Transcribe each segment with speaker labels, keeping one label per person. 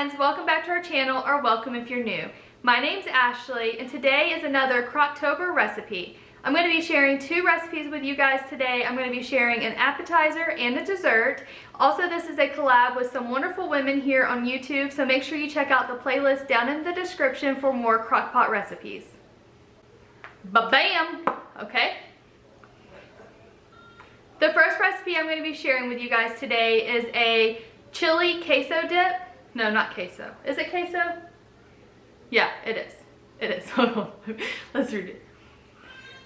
Speaker 1: friends, welcome back to our channel, or welcome if you're new. My name's Ashley and today is another Crocktober recipe. I'm going to be sharing two recipes with you guys today. I'm going to be sharing an appetizer and a dessert. Also, this is a collab with some wonderful women here on YouTube, so make sure you check out the playlist down in the description for more crockpot recipes. Ba-bam! Okay. The first recipe I'm going to be sharing with you guys today is a chili queso dip. No, not queso. Is it queso? Yeah, it is. It is. Hold on. Let's read it.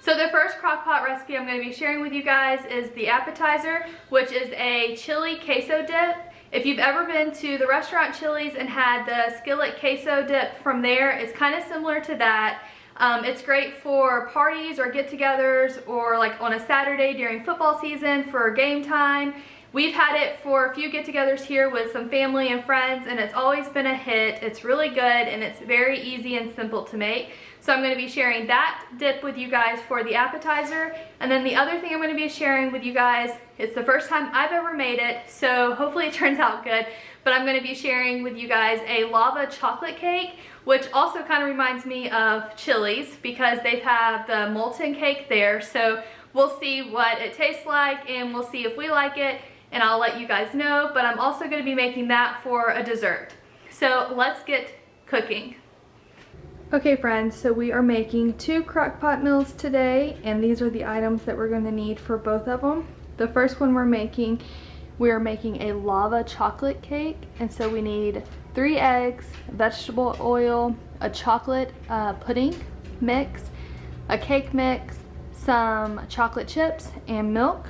Speaker 1: So the first crockpot recipe I'm going to be sharing with you guys is the appetizer, which is a chili queso dip. If you've ever been to the restaurant Chili's and had the skillet queso dip from there, it's kind of similar to that. It's great for parties or get-togethers or like on a Saturday during football season for game time. We've had it for a few get-togethers here with some family and friends, and it's always been a hit. It's really good and it's very easy and simple to make. So I'm going to be sharing that dip with you guys for the appetizer. And then the other thing I'm going to be sharing with you guys, it's the first time I've ever made it, so hopefully it turns out good. But I'm going to be sharing with you guys a lava chocolate cake, which also kind of reminds me of Chili's because they have the molten cake there. So we'll see what it tastes like and we'll see if we like it, and I'll let you guys know. But I'm also going to be making that for a dessert. So let's get cooking. Okay friends, so we are making two crockpot meals today, and these are the items that we're going to need for both of them. The first one we are making a lava chocolate cake, and so we need 3 eggs, vegetable oil, a chocolate pudding mix, a cake mix, some chocolate chips, and milk.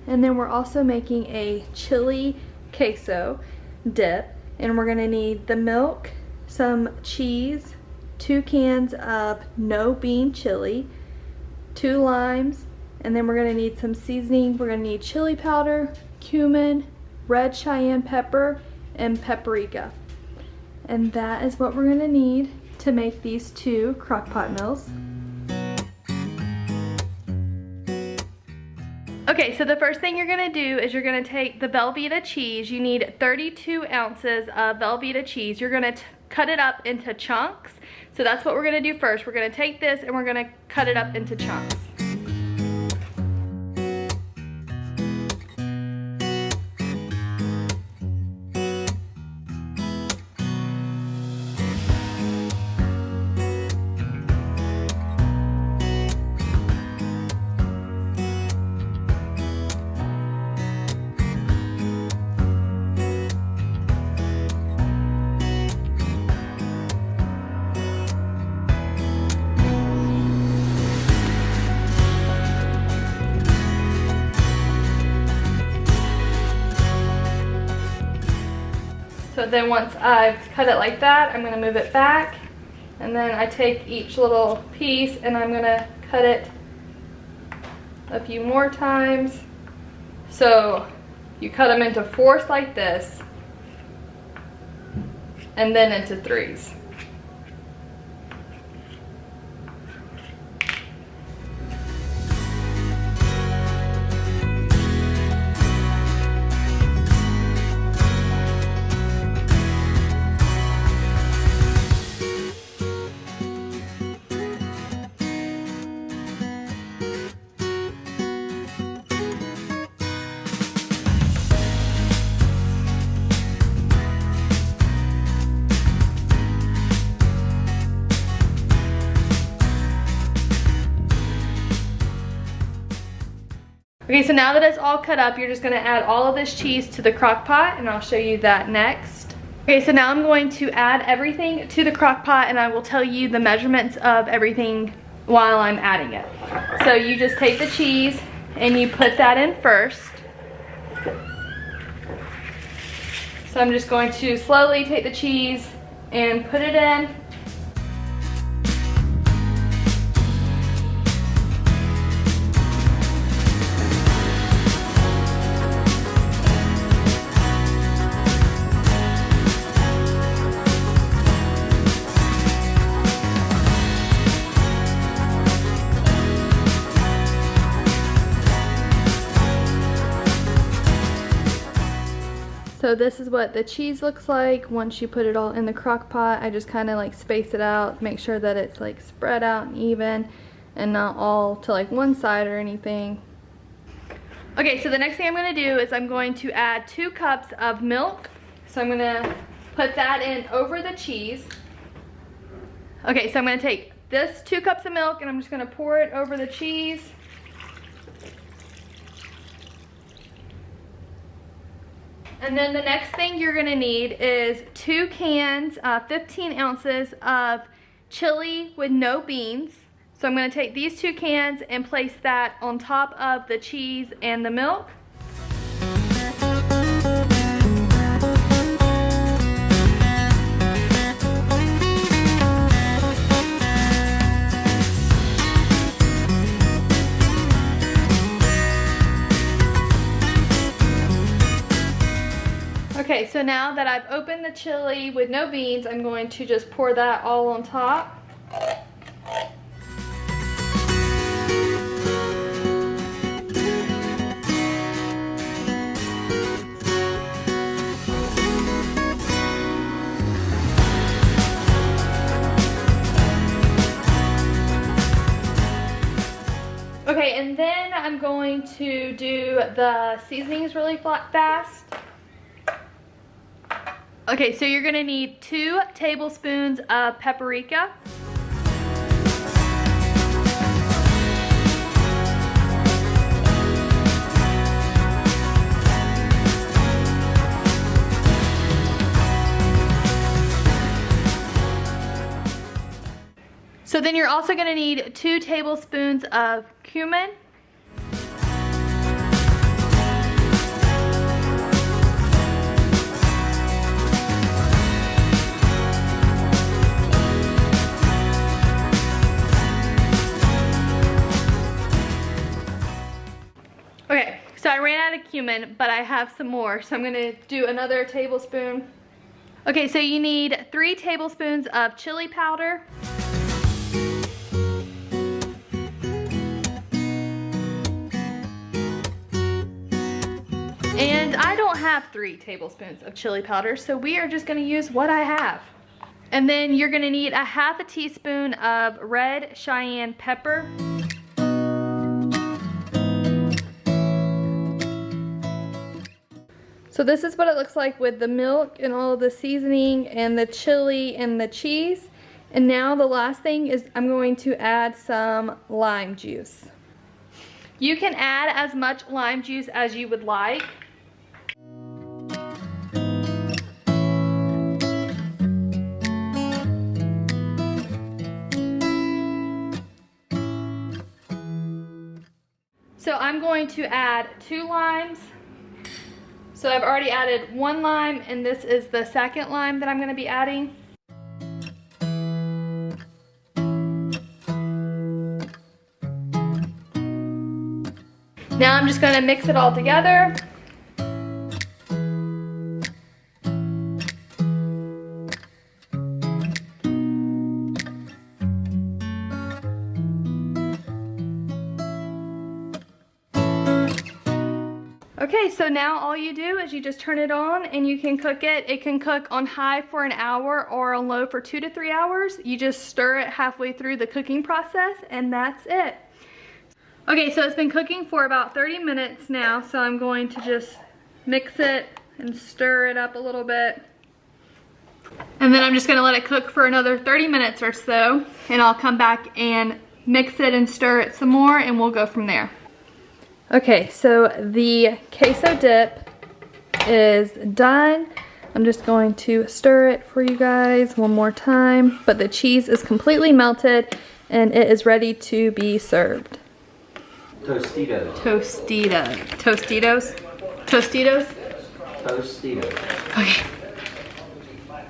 Speaker 1: And then we're also making a chili queso dip, and we're going to need the milk, some cheese, 2 cans of no bean chili, 2 limes, and then we're going to need some seasoning. We're going to need chili powder, cumin, red cayenne pepper, and paprika. And that is what we're going to need to make these two crockpot meals. Okay, so the first thing you're going to do is you're going to take the Velveeta cheese. You need 32 ounces of Velveeta cheese. You're going to cut it up into chunks. So that's what we're going to do first. We're going to take this and we're going to cut it up into chunks. So then once I've cut it like that, I'm going to move it back, and then I take each little piece and I'm going to cut it a few more times. So you cut them into 4ths like this, and then into 3s. Okay, so now that it's all cut up, you're just going to add all of this cheese to the crock pot, and I'll show you that next. Okay, so now I'm going to add everything to the crock pot, and I will tell you the measurements of everything while I'm adding it. So you just take the cheese and you put that in first. So I'm just going to slowly take the cheese and put it in. So this is what the cheese looks like once you put it all in the crock pot. I just kind of like space it out, make sure that it's like spread out and even and not all to like one side or anything. Okay, so the next thing I'm going to do is I'm going to add 2 cups of milk. So I'm going to put that in over the cheese. Okay, so I'm going to take this 2 cups of milk and I'm just going to pour it over the cheese. And then the next thing you're gonna need is 2 cans, 15 ounces of chili with no beans. So I'm gonna take these 2 cans and place that on top of the cheese and the milk. Okay, so now that I've opened the chili with no beans, I'm going to just pour that all on top. Okay, and then I'm going to do the seasonings really fast. Okay, so you're gonna need 2 tablespoons of paprika. So then you're also gonna need 2 tablespoons of cumin. Okay, so I ran out of cumin, but I have some more, so I'm gonna do another tablespoon. Okay, so you need 3 tablespoons of chili powder. And I don't have 3 tablespoons of chili powder, so we are just gonna use what I have. And then you're gonna need a half a teaspoon of red cayenne pepper. So this is what it looks like with the milk and all of the seasoning and the chili and the cheese. And now the last thing is I'm going to add some lime juice. You can add as much lime juice as you would like. So I'm going to add 2 limes. So I've already added 1 lime, and this is the second lime that I'm going to be adding. Now I'm just going to mix it all together. Okay, so now all you do is you just turn it on and you can cook it. It can cook on high for an hour or on low for 2 to 3 hours. You just stir it halfway through the cooking process and that's it. Okay, so it's been cooking for about 30 minutes now, so I'm going to just mix it and stir it up a little bit. And then I'm just gonna let it cook for another 30 minutes or so, and I'll come back and mix it and stir it some more and we'll go from there. Okay, so the queso dip is done. I'm just going to stir it for you guys one more time, but the cheese is completely melted and it is ready to be served.
Speaker 2: Tostitos.
Speaker 1: Tostitos. Okay.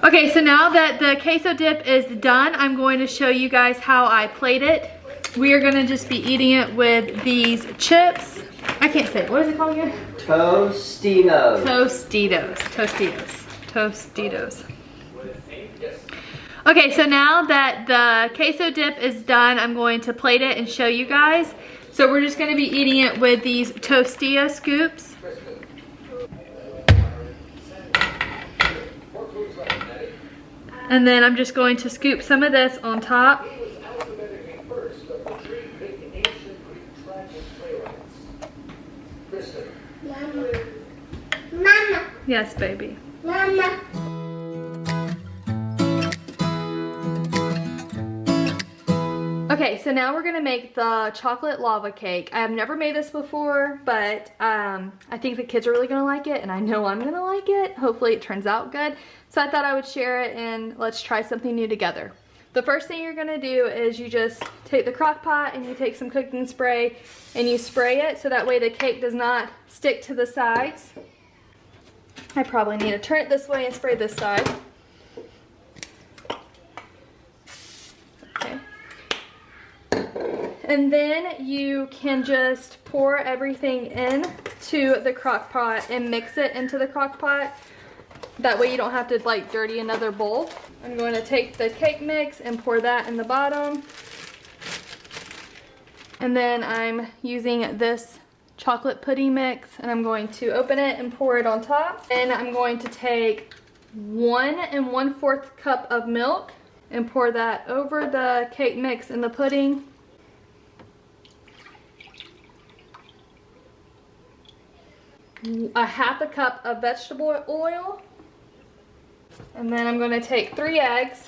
Speaker 1: Okay, so now that the queso dip is done, I'm going to show you guys how I plate it. We are gonna just be eating it with these chips. I can't say it. What is it called again?
Speaker 2: Tostitos.
Speaker 1: Tostitos. Okay, so now that the queso dip is done, I'm going to plate it and show you guys. So we're just gonna be eating it with these tortilla scoops. And then I'm just going to scoop some of this on top.
Speaker 3: Mama.
Speaker 1: Yes, baby.
Speaker 3: Mama.
Speaker 1: Okay, so now we're gonna make the chocolate lava cake. I have never made this before, but I think the kids are really gonna like it, and I know I'm gonna like it. Hopefully it turns out good. So I thought I would share it, and let's try something new together. The first thing you're gonna do is you just take the crock pot and you take some cooking spray and you spray it so that way the cake does not stick to the sides. I probably need to turn it this way and spray this side. Okay. And then you can just pour everything in to the crock pot and mix it into the crock pot. That way you don't have to like dirty another bowl. I'm going to take the cake mix and pour that in the bottom. And then I'm using this chocolate pudding mix and I'm going to open it and pour it on top. And I'm going to take 1 1/4 cup of milk and pour that over the cake mix and the pudding. A 1/2 cup of vegetable oil. And then I'm going to take 3 eggs.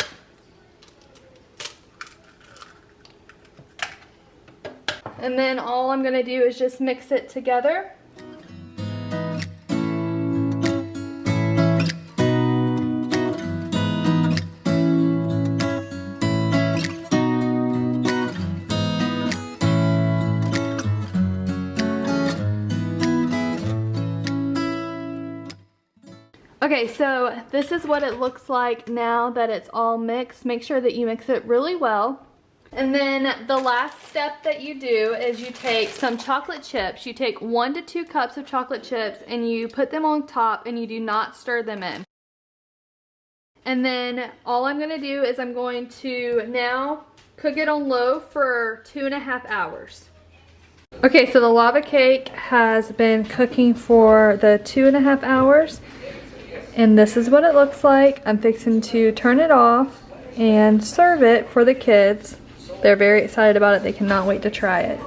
Speaker 1: And then all I'm going to do is just mix it together. Okay, so this is what it looks like now that it's all mixed. Make sure that you mix it really well. And then the last step that you do is you take some chocolate chips. You take 1 to 2 cups of chocolate chips and you put them on top and you do not stir them in. And then all I'm going to do is I'm going to now cook it on low for 2.5 hours. Okay, so the lava cake has been cooking for the 2.5 hours. And this is what it looks like. I'm fixing to turn it off and serve it for the kids. They're very excited about it. They cannot wait to try it.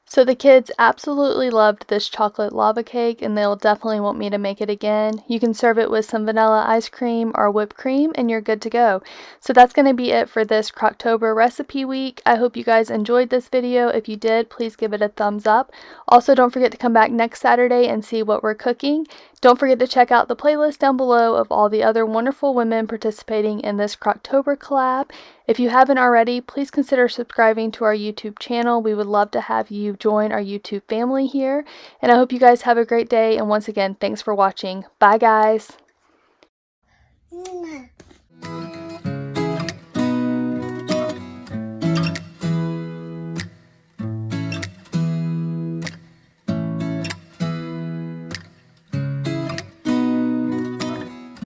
Speaker 1: So the kids absolutely loved this chocolate lava cake and they'll definitely want me to make it again. You can serve it with some vanilla ice cream or whipped cream and you're good to go. So that's going to be it for this Crocktober recipe week. I hope you guys enjoyed this video. If you did, please give it a thumbs up. Also, don't forget to come back next Saturday and see what we're cooking. Don't forget to check out the playlist down below of all the other wonderful women participating in this Crocktober collab. If you haven't already, please consider subscribing to our YouTube channel. We would love to have you join our YouTube family here. And I hope you guys have a great day. And once again, thanks for watching. Bye, guys.
Speaker 3: Mama.